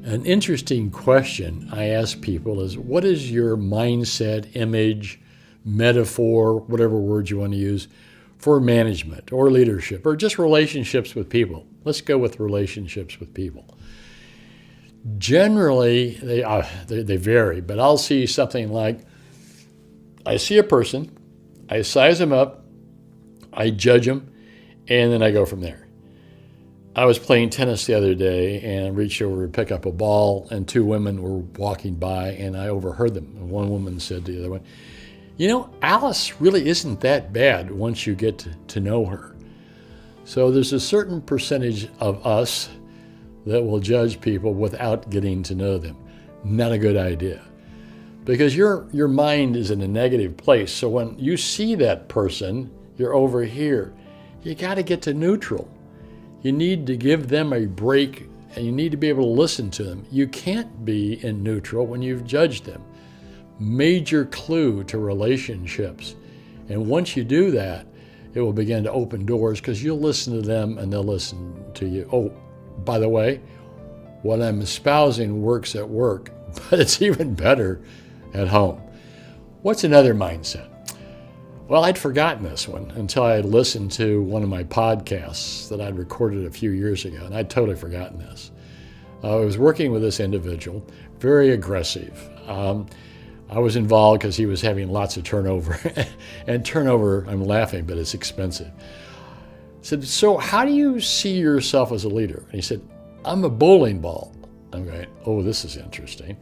An interesting question I ask people is, what is your mindset, image, metaphor, whatever words you want to use, for management or leadership or just relationships with people? Let's go with relationships with people. Generally, they vary, but I'll see something like, I see a person, I size them up, I judge them, and then I go from there. I was playing tennis the other day and reached over to pick up a ball, and two women were walking by, and I overheard them. And one woman said to the other one, Alice really isn't that bad once you get to know her. So there's a certain percentage of us that will judge people without getting to know them. Not a good idea. Because your mind is in a negative place. So when you see that person, you're over here. You got to get to neutral. You need to give them a break, and you need to be able to listen to them. You can't be in neutral when you've judged them. Major clue to relationships. And once you do that, it will begin to open doors because you'll listen to them and they'll listen to you. Oh, by the way, what I'm espousing works at work, but it's even better at home. What's another mindset? Well, I'd forgotten this one until I had listened to one of my podcasts that I'd recorded a few years ago, and I'd totally forgotten this. I was working with this individual, very aggressive. I was involved because he was having lots of turnover. And turnover, I'm laughing, but it's expensive. I said, so how do you see yourself as a leader? And he said, I'm a bowling ball. I'm going, oh, this is interesting.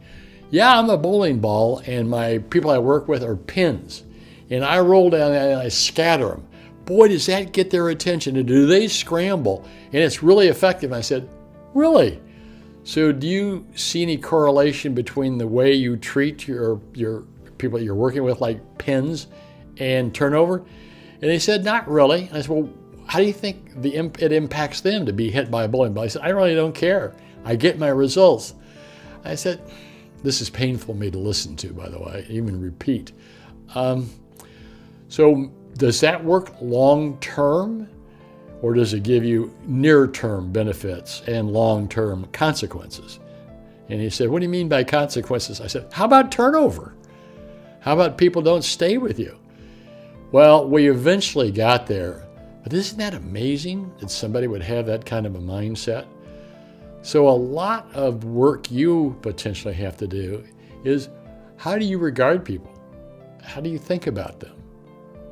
Yeah, I'm a bowling ball, and my people I work with are pins. And I roll down and I scatter them. Boy, does that get their attention. And do they scramble? And it's really effective. And I said, really? So do you see any correlation between the way you treat your people that you're working with, like pins, and turnover? And he said, not really. And I said, well, how do you think it impacts them to be hit by a bowling ball? He said, I really don't care. I get my results. I said, this is painful for me to listen to, by the way, even repeat. So does that work long term, or does it give you near term benefits and long term consequences? And he said, what do you mean by consequences? I said, how about turnover? How about people don't stay with you? Well, we eventually got there, but isn't that amazing that somebody would have that kind of a mindset? So a lot of work you potentially have to do is, how do you regard people? How do you think about them?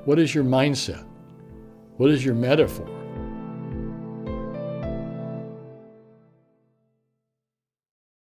What is your mindset? What is your metaphor?